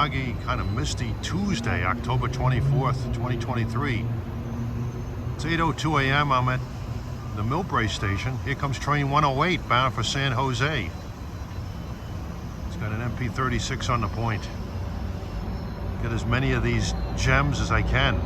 foggy, kind of misty Tuesday, October 24th, 2023. It's 8:02 a.m. I'm at the Millbrae station. Here comes train 108 bound for San Jose. It's got an MP36 on the point. Get as many of these gems as I can.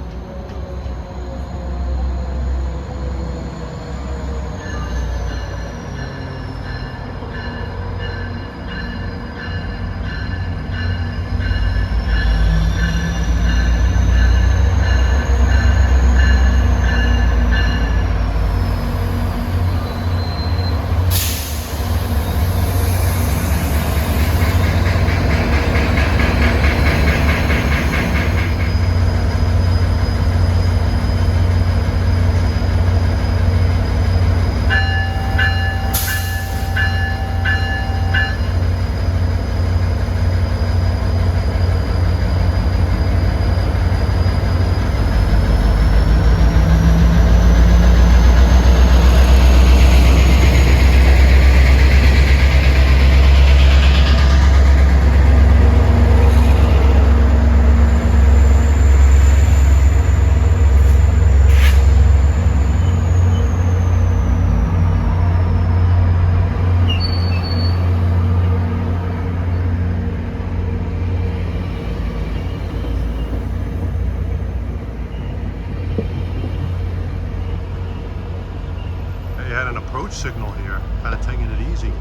Signal here, kind of taking it easy.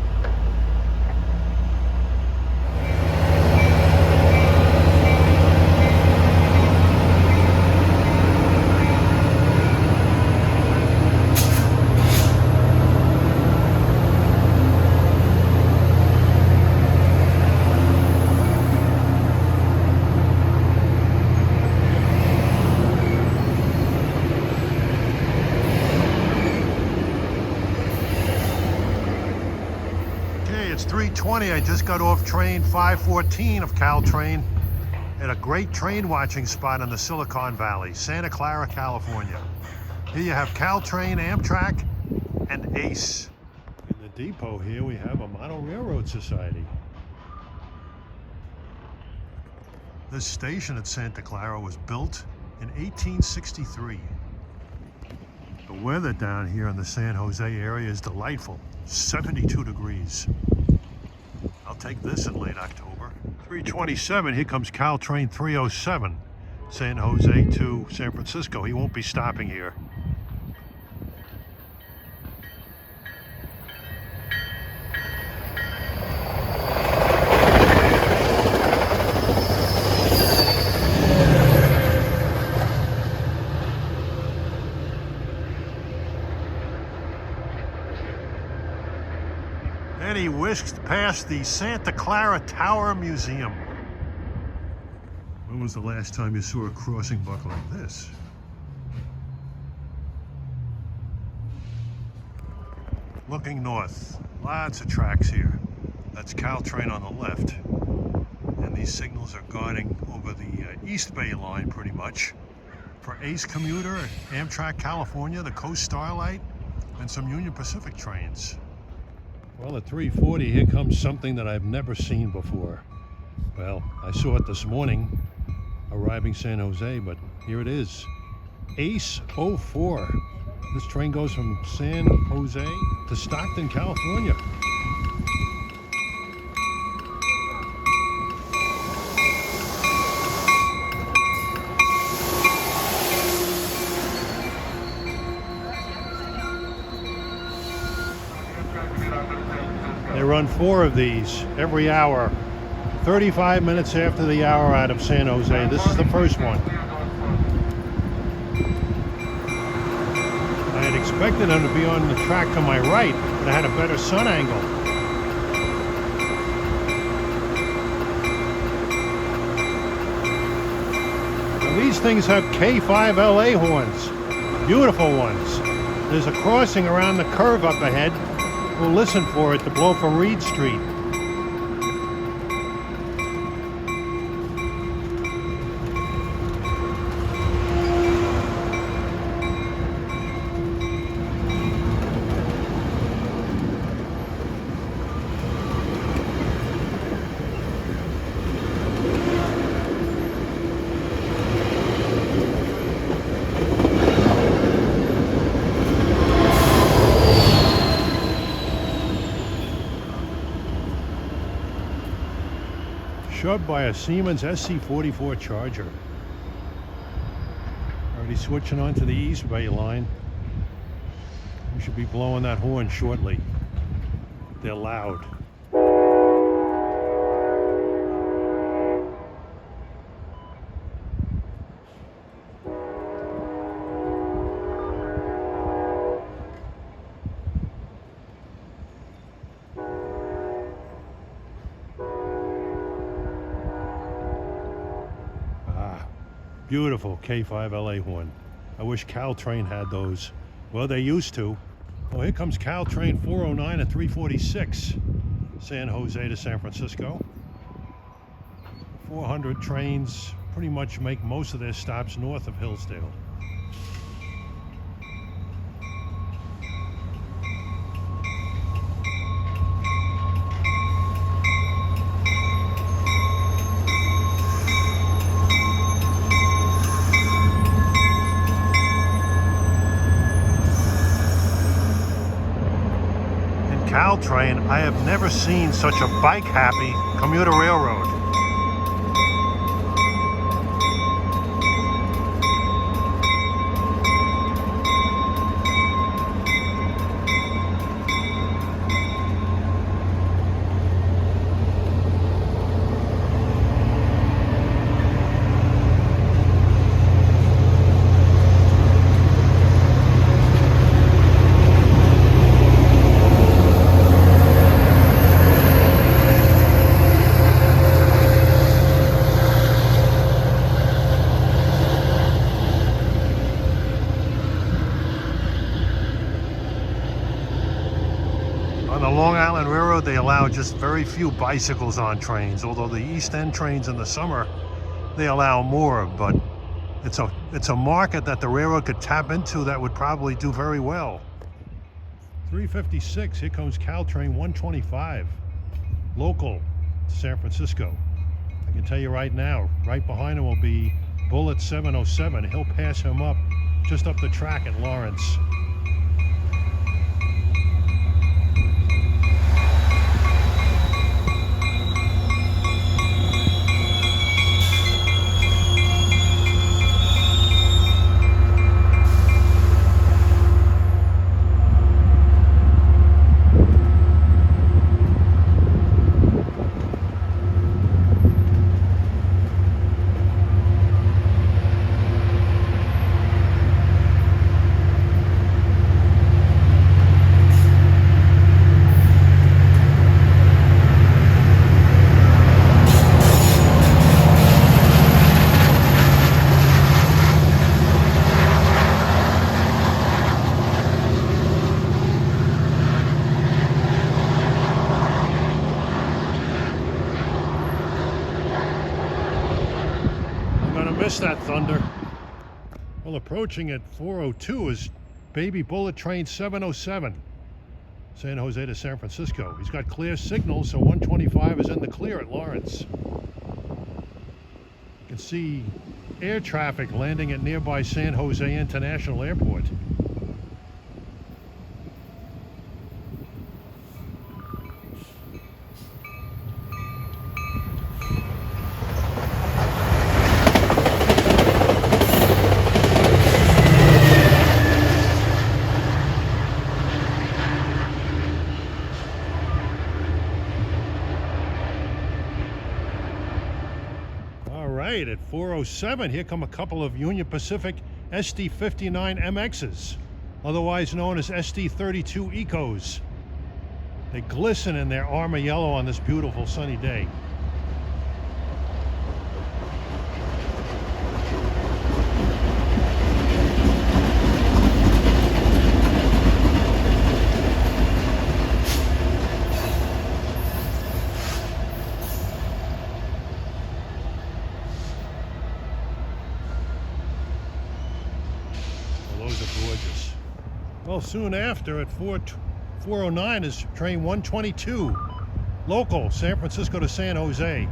It's 3:20. I just got off train 514 of Caltrain at a great train watching spot in the Silicon Valley, Santa Clara, California. Here you have Caltrain, Amtrak, and ACE. In the depot here we have a Model Railroad Society. This station at Santa Clara was built in 1863. The weather down here in the San Jose area is delightful, 72 degrees. I'll take this in late October. 3:27, here comes Caltrain 307, San Jose to San Francisco. He won't be stopping here. And he whisked past the Santa Clara Tower Museum. When was the last time you saw a crossing buck like this? Looking north, lots of tracks here. That's Caltrain on the left. And these signals are guarding over the East Bay line pretty much. For ACE commuter, Amtrak California, the Coast Starlight, and some Union Pacific trains. Well, at 3:40, here comes something that I've never seen before. Well, I saw it this morning, arriving San Jose, but here it is. ACE 04. This train goes from San Jose to Stockton, California. They run 4 of these every hour, 35 minutes after the hour out of San Jose. This is the first one. I had expected them to be on the track to my right, but I had a better sun angle. Now, these things have K5LA horns, beautiful ones. There's a crossing around the curve up ahead. We'll listen for it to blow from Reed Street. shoved by a Siemens SC44 Charger. Already switching on to the East Bay line. We should be blowing that horn shortly. They're loud. Beautiful K5LA horn. I wish Caltrain had those. Well, they used to. Oh, here comes Caltrain 409 and 346. San Jose to San Francisco. 400 trains pretty much make most of their stops north of Hillsdale. Caltrain, I have never seen such a bike-happy commuter railroad. They allow just very few bicycles on trains, although the East End trains in the summer, they allow more, but it's a market that the railroad could tap into that would probably do very well. 356, here comes Caltrain 125, local to San Francisco. I can tell you right now, right behind him will be Bullet 707. He'll pass him up just up the track at Lawrence. Missed that thunder. Well, approaching at 402 is baby bullet train 707, San Jose to San Francisco. He's got clear signals, so 125 is in the clear at Lawrence. You can see air traffic landing at nearby San Jose International Airport. At 407, here come a couple of Union Pacific SD59 MXs, otherwise known as SD32 Ecos. They glisten in their armor yellow on this beautiful sunny day. Gorgeous. Well, soon after at 409 is train 122, local, San Francisco to San Jose.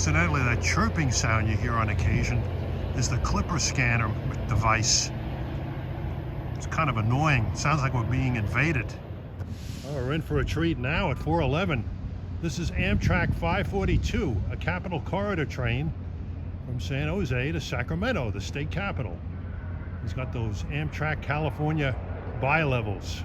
Incidentally, that chirping sound you hear on occasion is the clipper scanner device. It's kind of annoying. Sounds like we're being invaded. Oh, we're in for a treat now at 411. This is Amtrak 542, a Capital Corridor train from San Jose to Sacramento, the state capital. It's got those Amtrak California bi-levels.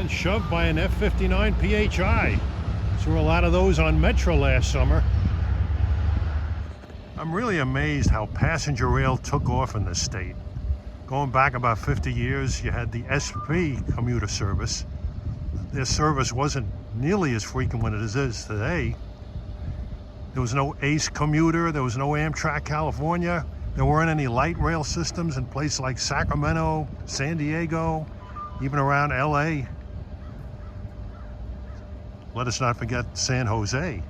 Shoved by an F-59 PHI. Saw a lot of those on Metro last summer. I'm really amazed how passenger rail took off in this state. Going back about 50 years, you had the SP commuter service. Their service wasn't nearly as frequent when it is today. There was no ACE commuter, there was no Amtrak California. There weren't any light rail systems in places like Sacramento, San Diego, even around LA. Let us not forget San Jose.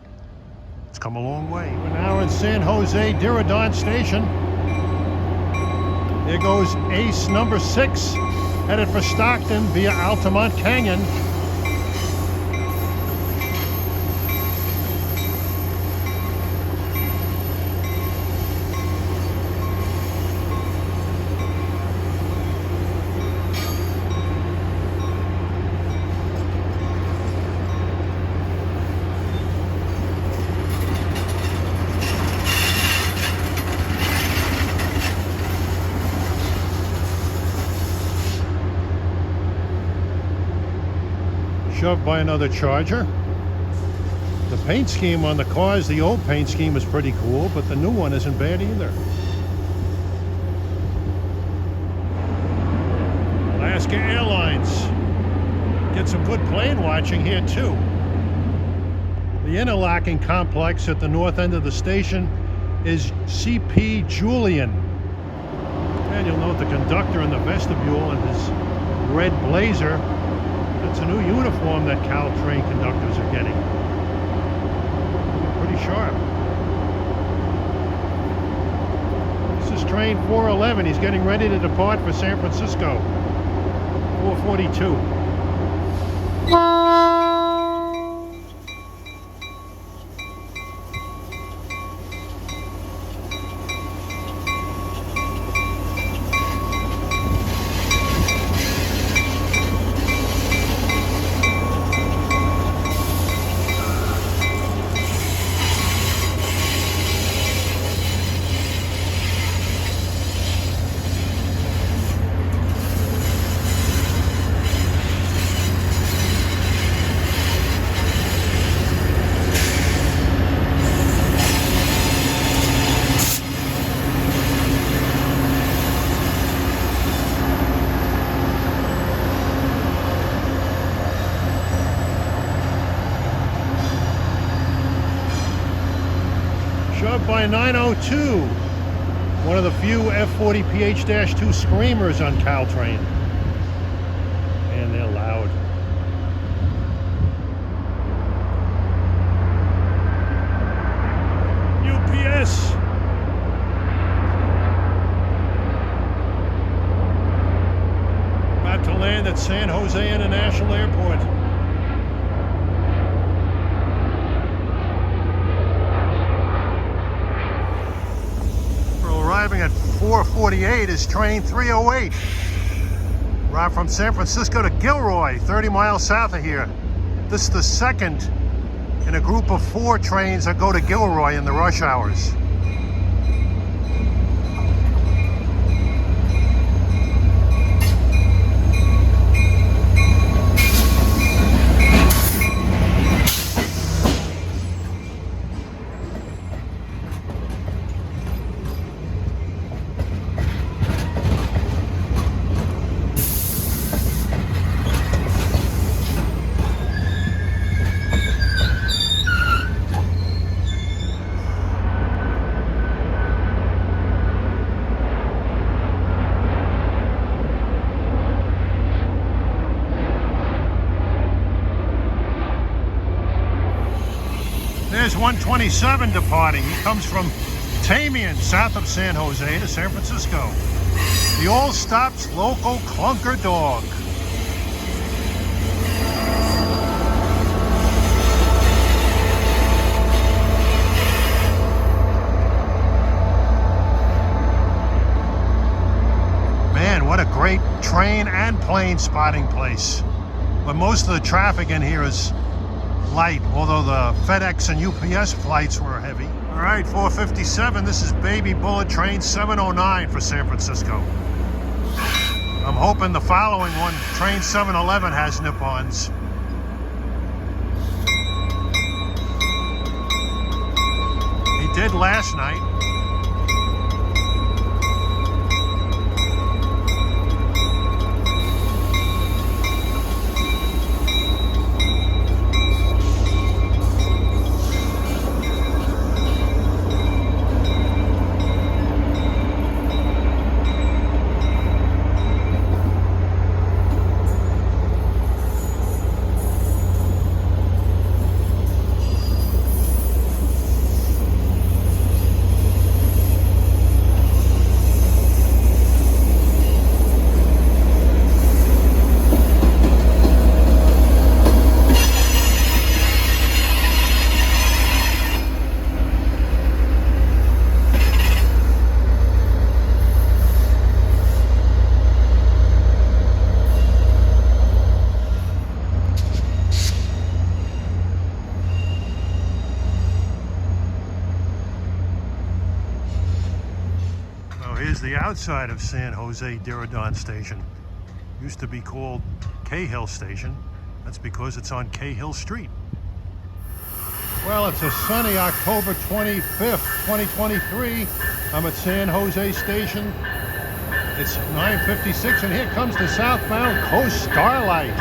It's come a long way. We're now in San Jose Diridon Station. There goes Ace number 6, headed for Stockton via Altamont Canyon. Shoved by another Charger. The paint scheme on the cars, the old paint scheme is pretty cool, but the new one isn't bad either. Alaska Airlines. Get some good plane watching here too. The interlocking complex at the north end of the station is CP Julian. And you'll note the conductor in the vestibule in his red blazer. It's a new uniform that Caltrain conductors are getting. Pretty sharp. This is train 411. He's getting ready to depart for San Francisco. 442. Shoved by 902, one of the few F40PH-2 screamers on Caltrain. And they're loud. UPS. About to land at San Jose International Airport. Arriving at 4:48 is train 308. Right from San Francisco to Gilroy, 30 miles south of here. This is the second in a group of 4 trains that go to Gilroy in the rush hours. Here's 127 departing. He comes from Tamian, south of San Jose to San Francisco. The all stops local clunker dog. Man, what a great train and plane spotting place. But most of the traffic in here is light, although the FedEx and UPS flights were heavy. All right, 457, this is Baby Bullet Train 709 for San Francisco. I'm hoping the following one, Train 711, has nip-ons. He did last night. Here's the outside of San Jose Diridon Station. Used to be called Cahill Station. That's because it's on Cahill Street. Well, it's a sunny October 25th, 2023. I'm at San Jose Station. It's 9:56, and here comes the southbound Coast Starlight.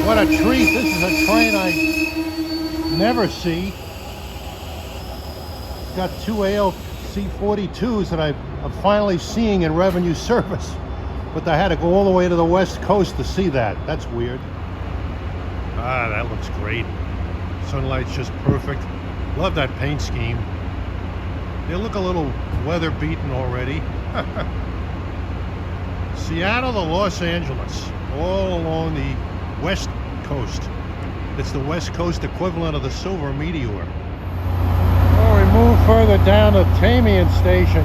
What a treat. This is a train I never see. It's got two ALC-42s that I'm finally seeing in revenue service. But I had to go all the way to the west coast to see that. That's weird. Ah, that looks great. Sunlight's just perfect. Love that paint scheme. They look a little weather beaten already. Seattle to Los Angeles, all along the west coast. It's the west coast equivalent of the Silver Meteor. Well, we move further down to Tamian Station,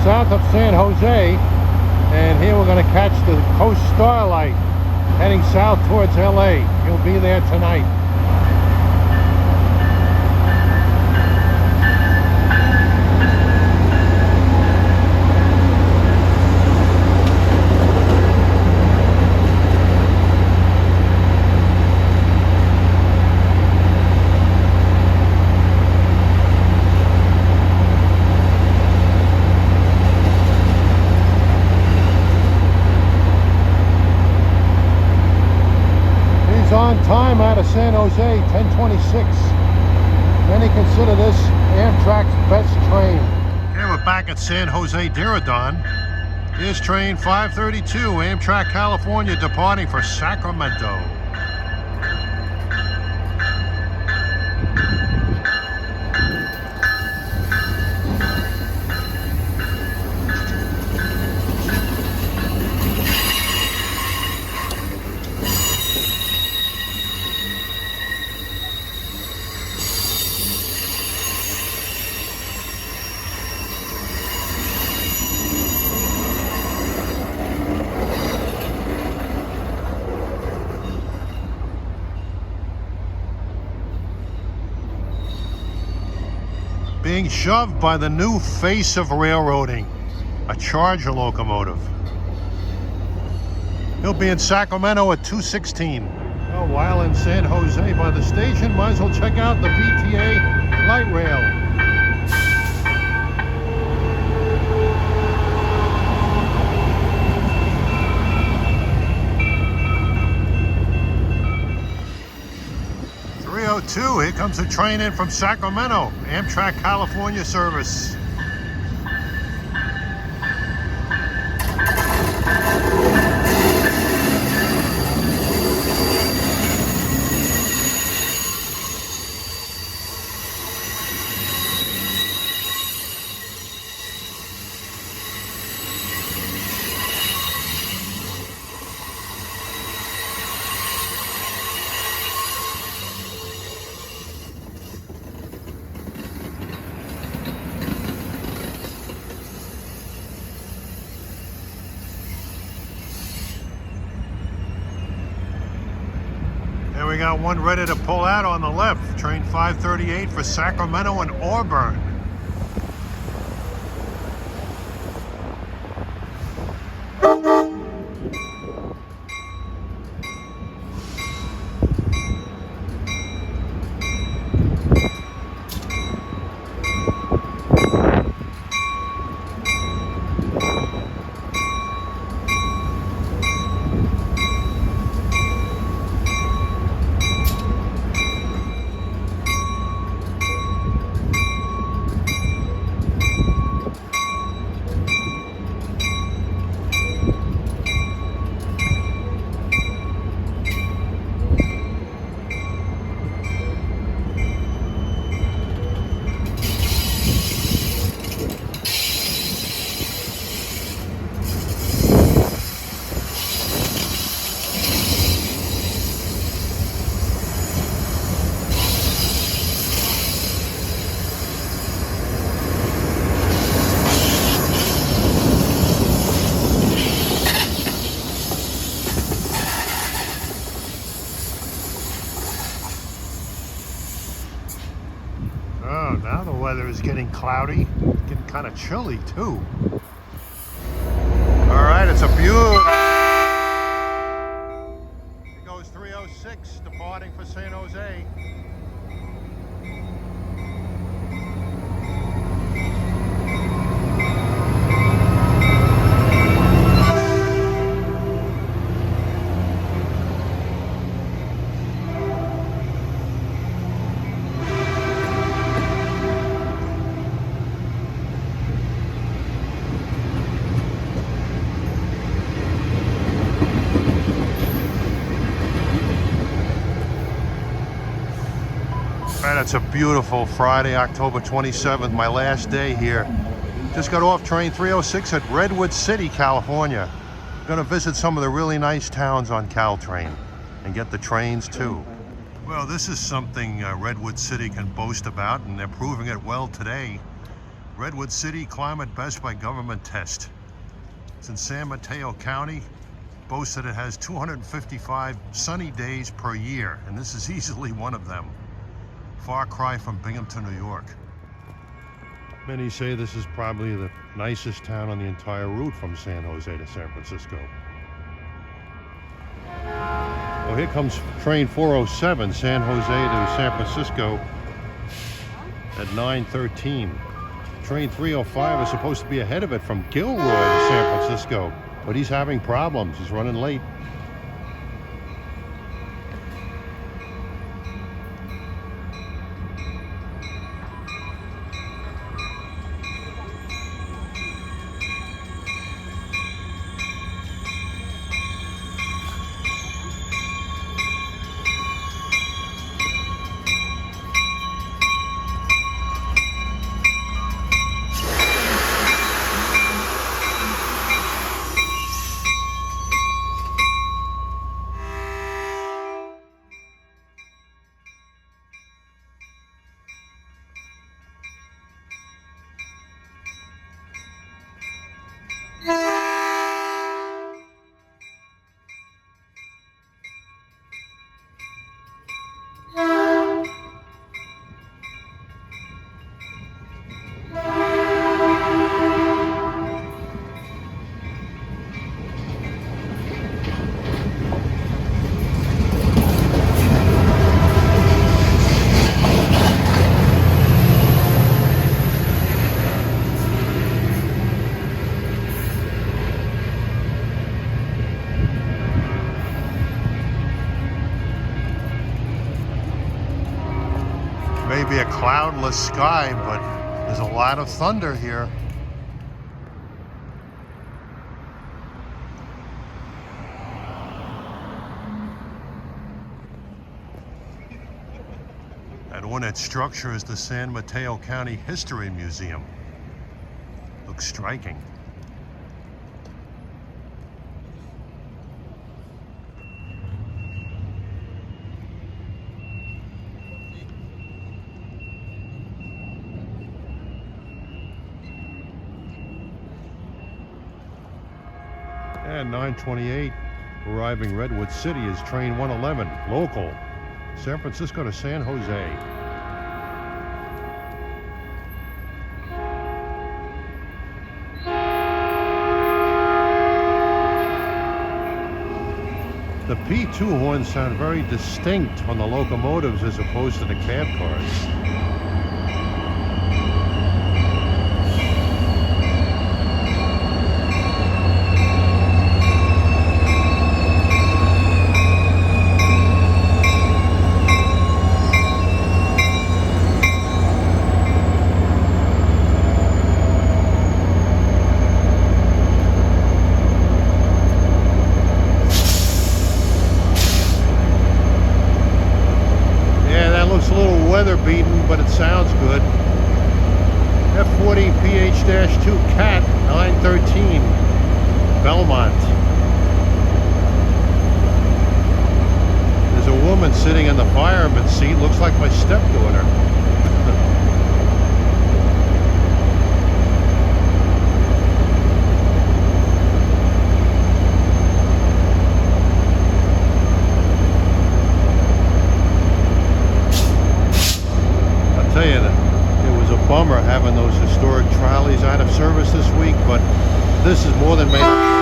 south of San Jose, and here we're going to catch the Coast Starlight heading south towards LA. You'll be there tonight. On time out of San Jose, 10:26. Many consider this Amtrak's best train. Here we're back at San Jose Diridon. Here's train 532, Amtrak California, departing for Sacramento. Being shoved by the new face of railroading, a Charger locomotive. He'll be in Sacramento at 2:16. Well, while in San Jose by the station, might as well check out the VTA Light Rail. comes a train in from Sacramento, Amtrak California service. And we got one ready to pull out on the left, train 538 for Sacramento and Auburn. Oh, now the weather is getting cloudy, getting kind of chilly too. All right, it's a beautiful. It goes 306, departing for San Jose. Man, it's a beautiful Friday, October 27th, my last day here. Just got off train 306 at Redwood City, California. Gonna visit some of the really nice towns on Caltrain and get the trains too. Well, this is something Redwood City can boast about, and they're proving it well today. Redwood City climate best by government test. It's in San Mateo County. Boasts that it has 255 sunny days per year, and this is easily one of them. Far cry from Binghamton, New York. Many say this is probably the nicest town on the entire route from San Jose to San Francisco. Well, here comes train 407, San Jose to San Francisco at 9:13. Train 305 is supposed to be ahead of it from Gilroy to San Francisco, but he's having problems. He's running late. cloudless sky, but there's a lot of thunder here. That ornate structure is the San Mateo County History Museum. Looks striking. And 9:28, arriving Redwood City is train 111, local, San Francisco to San Jose. The P2 horns sound very distinct on the locomotives as opposed to the cab cars. But it sounds good. F40 PH-2 CAT 913 Belmont. There's a woman sitting in the fireman's seat. Looks like my stepdaughter. Tell you that it was a bummer having those historic trolleys out of service this week, but this is more than made.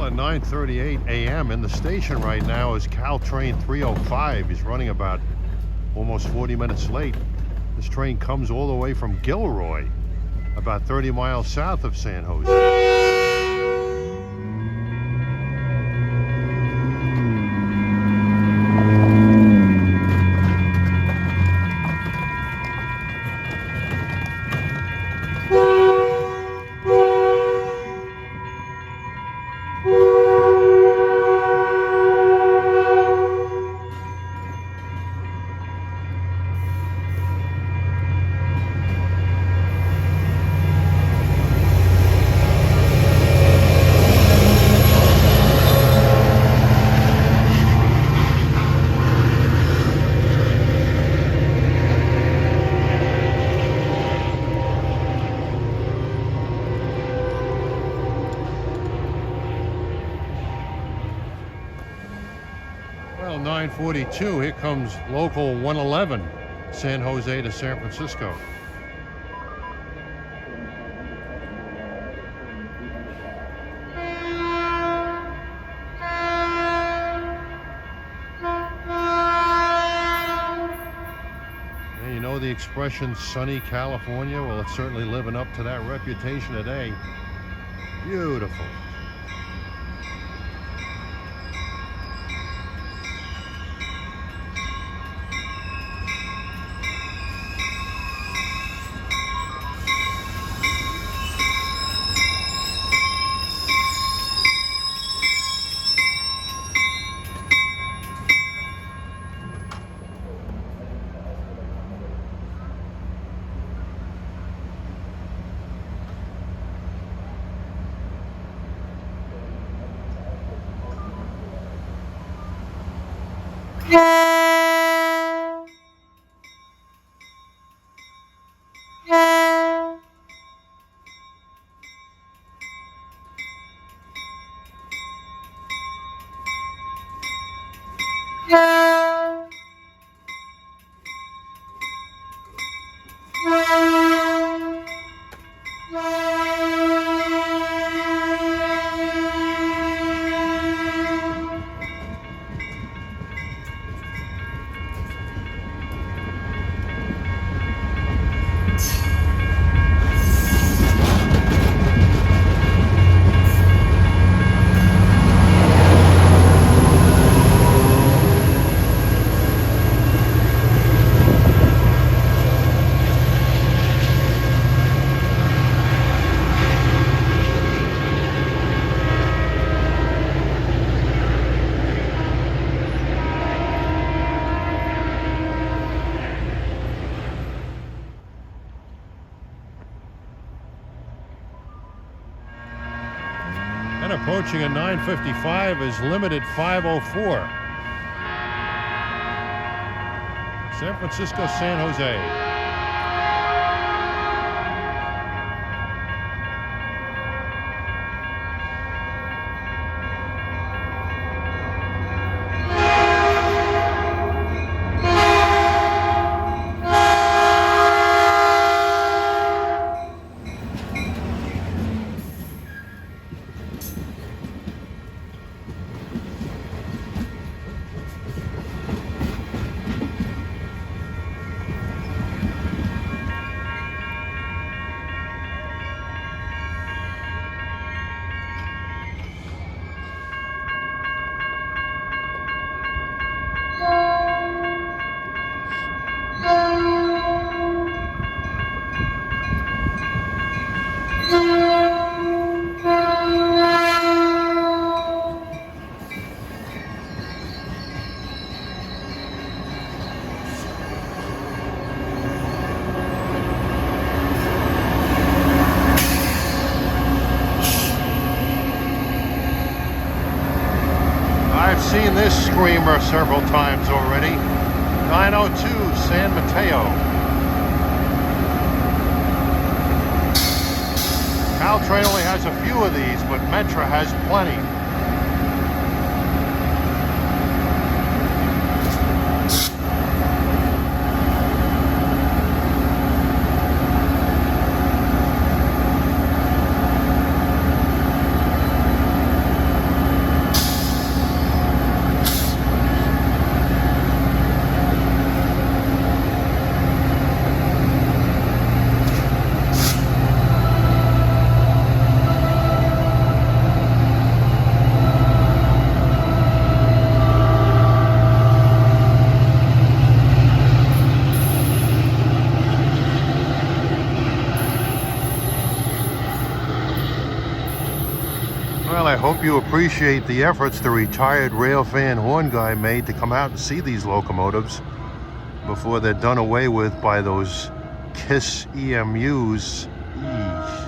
At 9:38 a.m. in the station right now is Caltrain 305. He's running about almost 40 minutes late. This train comes all the way from Gilroy, about 30 miles south of San Jose. Well, 9:42, here comes local 111, San Jose to San Francisco. And you know the expression sunny California? Well, it's certainly living up to that reputation today. Beautiful. Yeah. And approaching a 9:55 is limited 5:04. San Francisco, San Jose. I've seen this screamer several times already. 902 San Mateo. Caltrain only has a few of these, but Metra has plenty. Well, I hope you appreciate the efforts the retired Railfan horn guy made to come out and see these locomotives before they're done away with by those KISS EMUs. Eesh.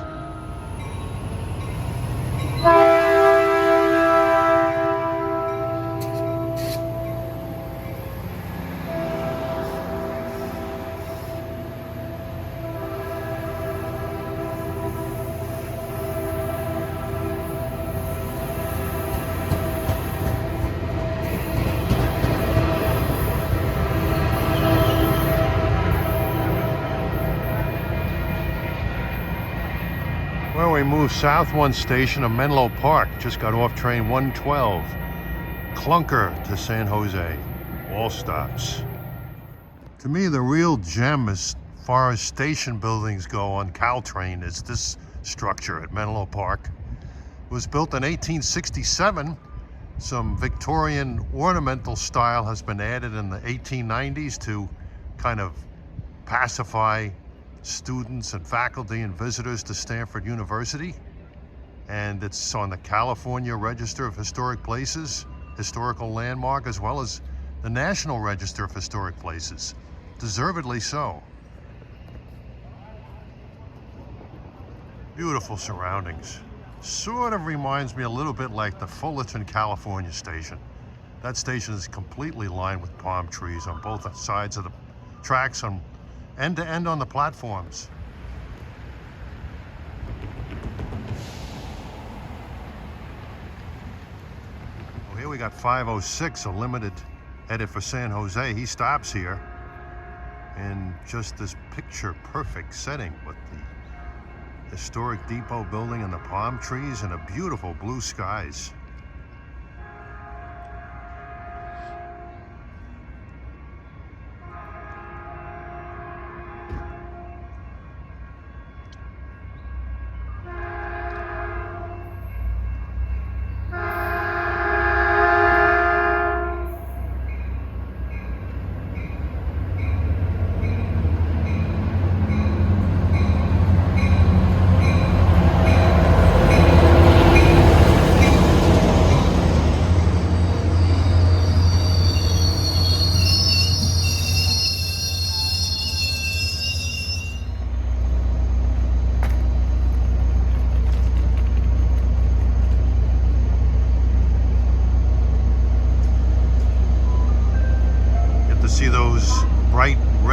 Well, we moved south one station to Menlo Park. Just got off train 112. Clunker to San Jose. All stops. To me, the real gem as far as station buildings go on Caltrain is this structure at Menlo Park. It was built in 1867. Some Victorian ornamental style has been added in the 1890s to kind of pacify students and faculty and visitors to Stanford University. And it's on the California Register of Historic Places, historical landmark, as well as the National Register of Historic Places. Deservedly so. Beautiful surroundings. Sort of reminds me a little bit like the Fullerton, California station. That station is completely lined with palm trees on both sides of the tracks, on end to end on the platforms. Well, here we got 506, a limited edit for San Jose. He stops here in just this picture perfect setting with the historic depot building and the palm trees and a beautiful blue skies.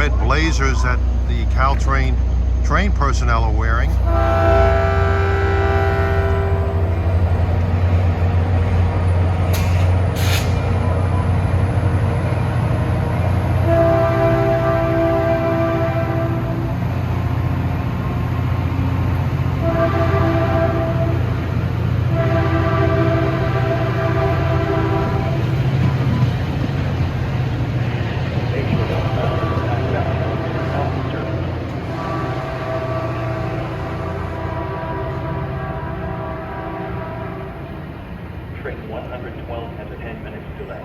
red blazers that the Caltrain train personnel are wearing. Train 112 has a 10 minutes delay.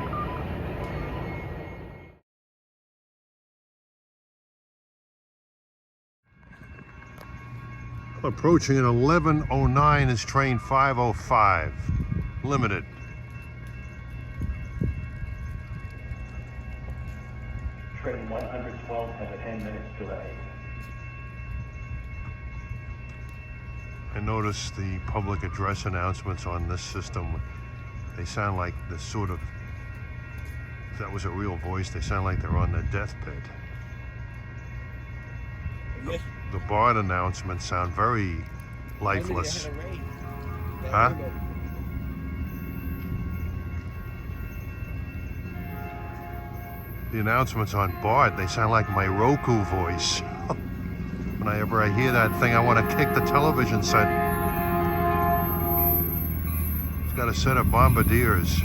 Approaching at 11:09 is train 505, limited. Train 112 has a 10 minutes delay. I noticed the public address announcements on this system. They sound like the sort of, if that was a real voice, they sound like they're on their deathbed. The BART announcements sound very lifeless. Huh? The announcements on BART, they sound like my Roku voice. Whenever I hear that thing, I want to kick the television set. It's got a set of bombardiers.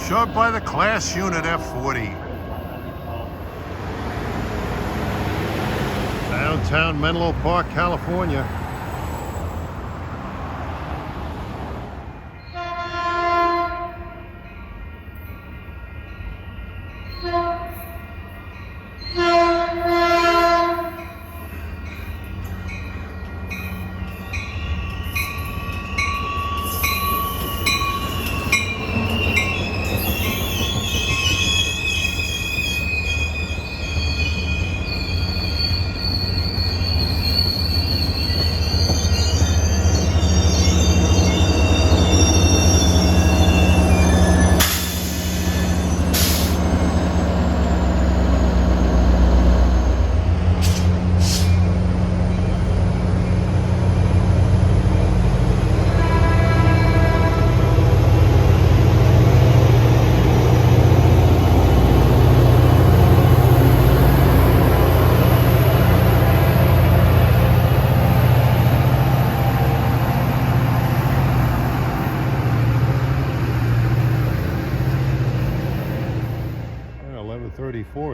Shoved by the class unit F40. Downtown Menlo Park, California.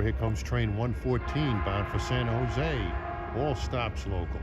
Here comes train 114 bound for San Jose. All stops local.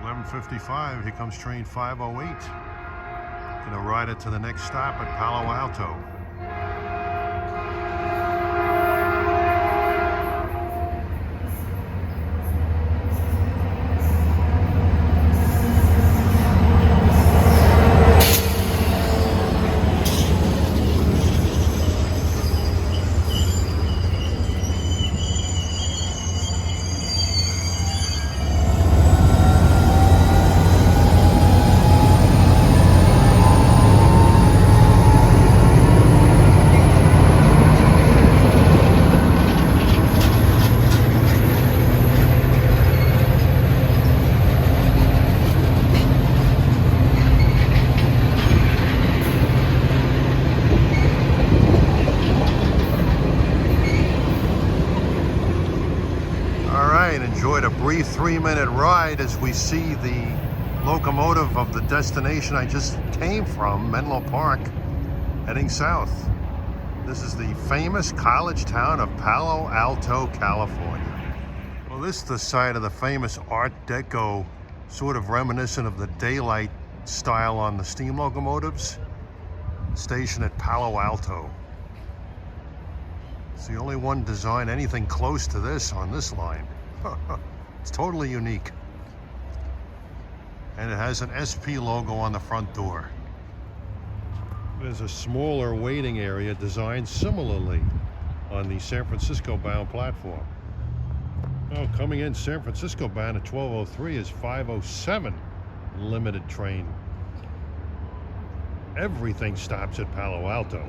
11:55, here comes train 508. Gonna ride it to the next stop at Palo Alto. Enjoyed a brief 3-minute ride as we see the locomotive of the destination I just came from, Menlo Park, heading south. This is the famous college town of Palo Alto, California. Well, this is the site of the famous Art Deco, sort of reminiscent of the daylight style on the steam locomotives, station at Palo Alto. It's the only one designed anything close to this on this line. It's totally unique. And it has an SP logo on the front door. There's a smaller waiting area designed similarly on the San Francisco bound platform. Oh, coming in San Francisco bound at 12:03 is 5:07 limited train. Everything stops at Palo Alto.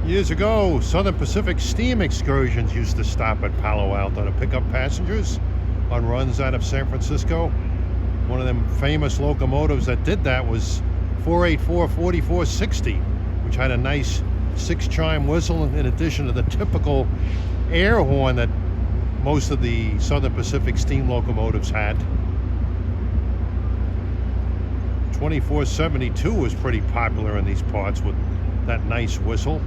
Years ago, Southern Pacific steam excursions used to stop at Palo Alto to pick up passengers on runs out of San Francisco. One of them famous locomotives that did that was 484-4460, which had a nice 6-chime whistle in addition to the typical air horn that most of the Southern Pacific steam locomotives had. 2472 was pretty popular in these parts with that nice whistle.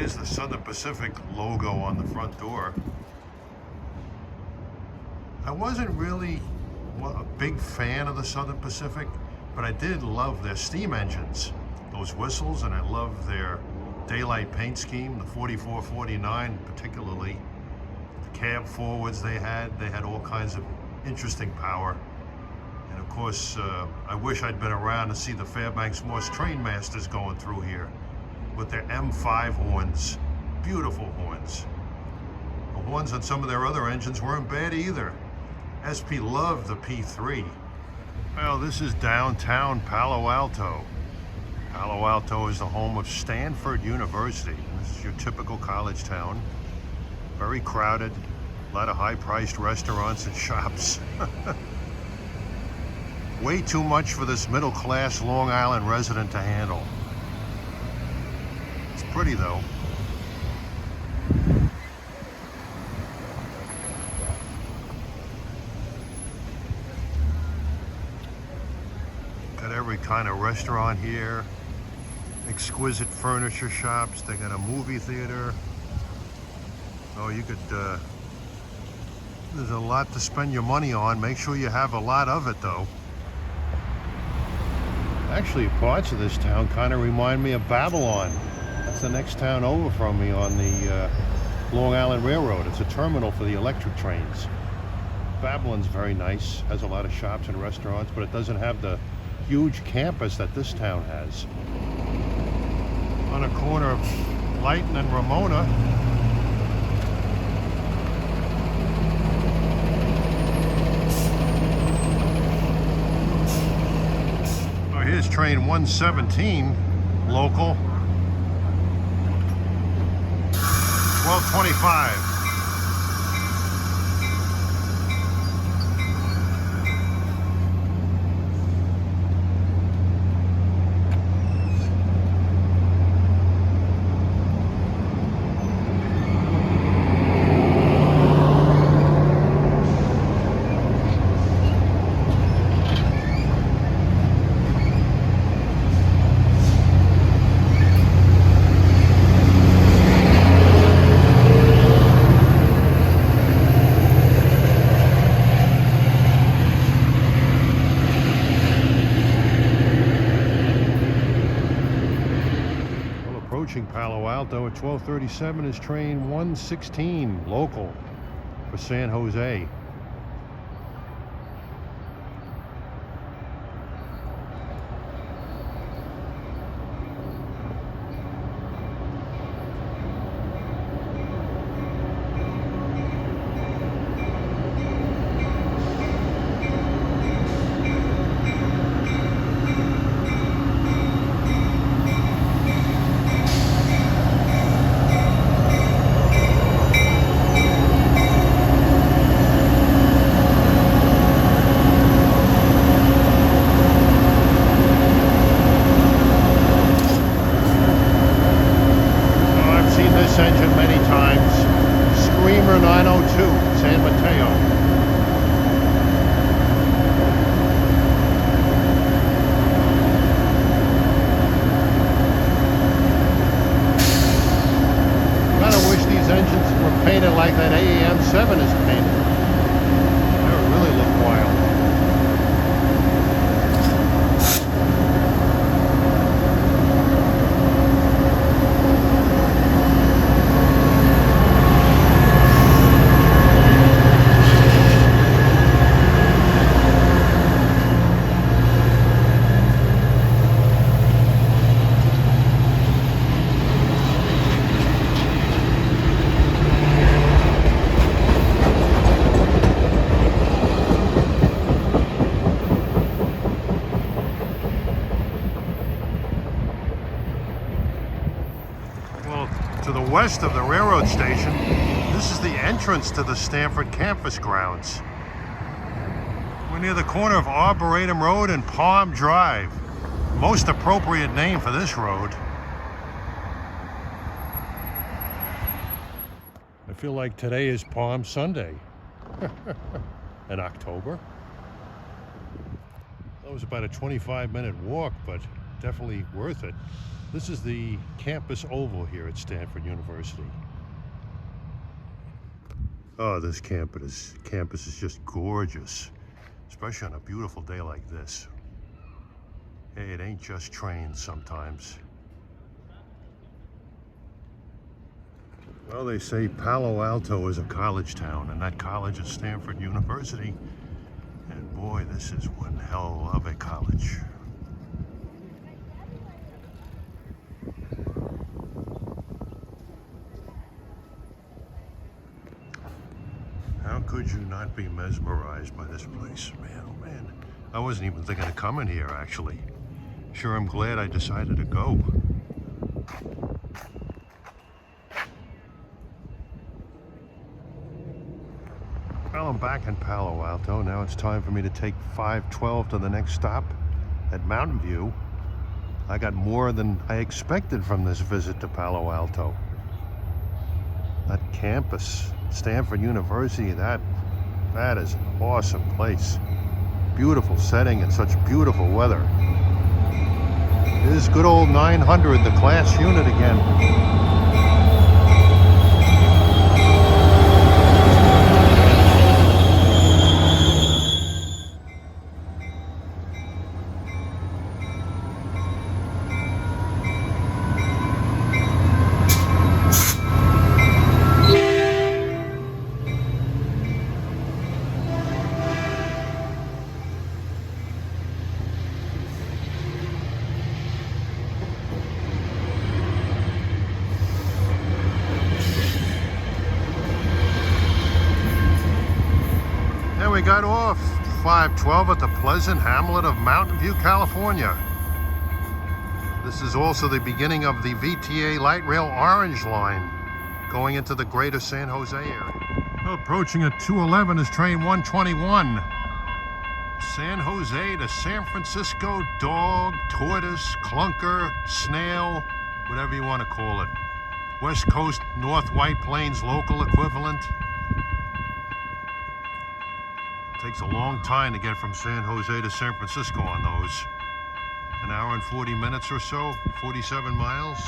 The Southern Pacific logo on the front door. I wasn't really a big fan of the Southern Pacific, but I did love their steam engines, those whistles, and I love their daylight paint scheme, the 4449 particularly. The cab forwards they had all kinds of interesting power. And of course, I wish I'd been around to see the Fairbanks Morse trainmasters going through here with their M5 horns, beautiful horns. The horns on some of their other engines weren't bad either. SP loved the P3. Well, this is downtown Palo Alto. Palo Alto is the home of Stanford University. This is your typical college town. Very crowded, a lot of high-priced restaurants and shops. Way too much for this middle-class Long Island resident to handle. Pretty though. Got every kind of restaurant here, exquisite furniture shops. They got a movie theater. Oh, you could There's a lot to spend your money on. Make sure you have a lot of it, though. Actually, parts of this town kind of remind me of Babylon. That's the next town over from me on the Long Island Railroad. It's a terminal for the electric trains. Babylon's very nice, has a lot of shops and restaurants, but it doesn't have the huge campus that this town has. On a corner of Lighton and Ramona. Oh, here's train 117, local. 12:25. Palo Alto at 12:37 is train 116, local for San Jose. Engine many times. Screamer 902, San Mateo. Kind of wish these engines were painted like that AAM7 is painted. They would really look wild. To the west of the railroad station, this is the entrance to the Stanford campus grounds. We're near the corner of Arboretum Road and Palm Drive. Most appropriate name for this road. I feel like today is Palm Sunday in October. That was about a 25-minute walk, but definitely worth it. This is the campus oval here at Stanford University. Oh, this campus is just gorgeous, especially on a beautiful day like this. Hey, it ain't just trains sometimes. Well, they say Palo Alto is a college town, and that college is Stanford University. And boy, this is one hell of a college. How could you not be mesmerized by this place? Man, oh man. I wasn't even thinking of coming here, actually. Sure, I'm glad I decided to go. Well, I'm back in Palo Alto. Now it's time for me to take 512 to the next stop at Mountain View. I got more than I expected from this visit to Palo Alto. That campus, Stanford University, that is an awesome place. Beautiful setting and such beautiful weather. It is good old 900, the class unit again. we got off 512 at the pleasant hamlet of Mountain View, California. This is also the beginning of the VTA Light Rail Orange Line going into the greater San Jose area. Well, approaching at 211 is train 121. San Jose to San Francisco, dog, tortoise, clunker, snail, whatever you want to call it. West Coast, North White Plains local equivalent. Takes a long time to get from San Jose to San Francisco on those. An hour and 40 minutes or so, 47 miles.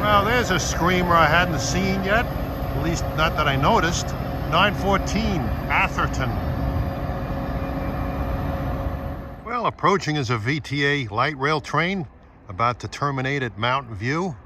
Well, there's a screamer I hadn't seen yet, at least not that I noticed. 914 Atherton. Well, approaching is a VTA light rail train about to terminate at Mountain View.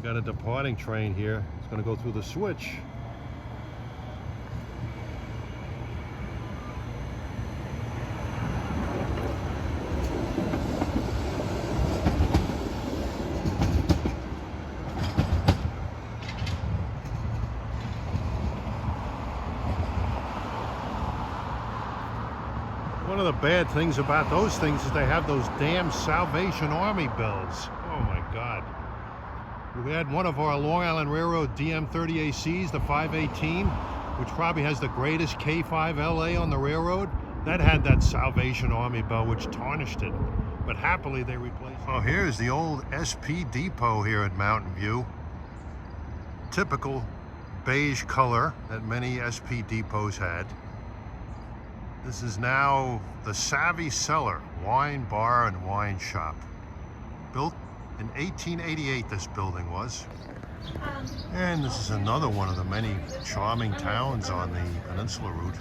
Got a departing train here. It's going to go through the switch. One of the bad things about those things is they have those damn Salvation Army bells. Oh my God. We had one of our Long Island Railroad DM30ACs, the 518, which probably has the greatest K5LA on the railroad. That had that Salvation Army bell, which tarnished it. But happily, they replaced it. Oh, here's the old SP depot here at Mountain View. Typical beige color that many SP depots had. This is now the Savvy Cellar Wine Bar and Wine Shop. Built in 1888, this building was. And this is another one of the many charming towns on the Peninsula route.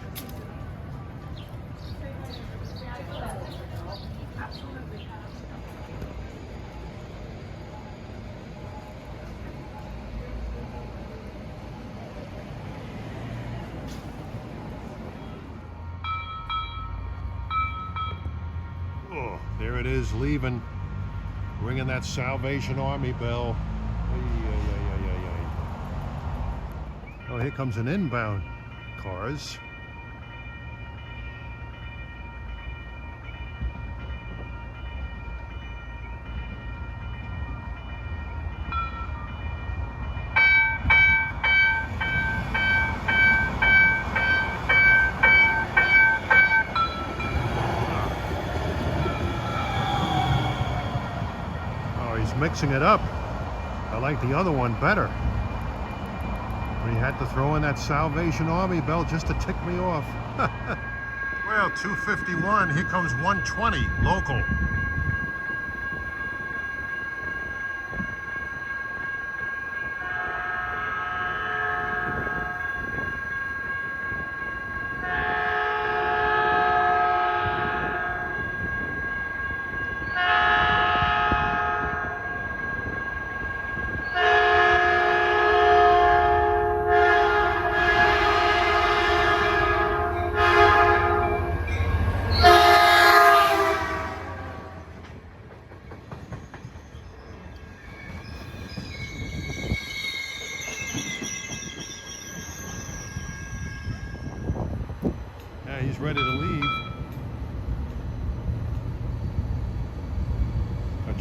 Oh, there it is, leaving. Ringing that Salvation Army bell. Oh, here comes an inbound cars. Mixing it up. I like the other one better. We had to throw in that Salvation Army bell just to tick me off. Well, 251, here comes 120, local.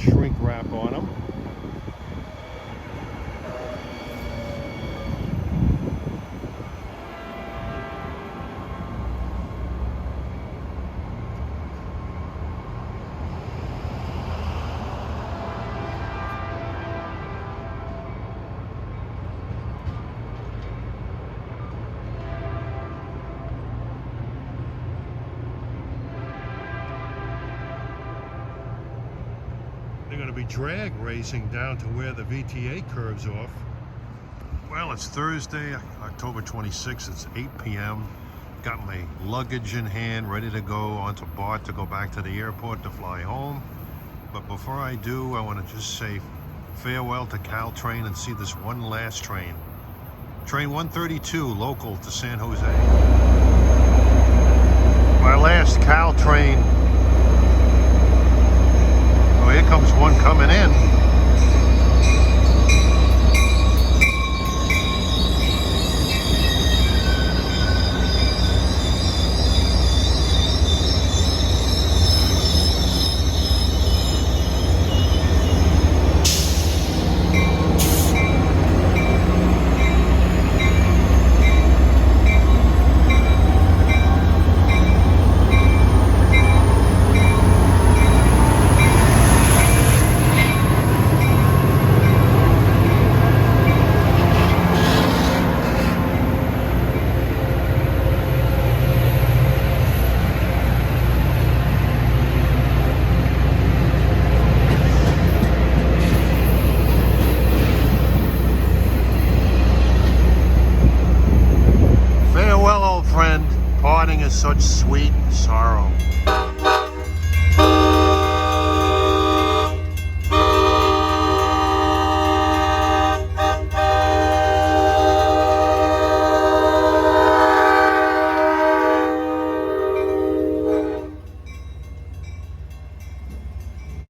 shrink wrap on them. They're going to be drag racing down to where the VTA curves off. Well, it's Thursday, October 26th. It's 8 p.m. Got my luggage in hand, ready to go onto BART to go back to the airport to fly home. But before I do, I want to just say farewell to Caltrain and see this one last train. Train 132, local to San Jose. My last Caltrain. Oh, here comes one coming in. Parting is such sweet sorrow.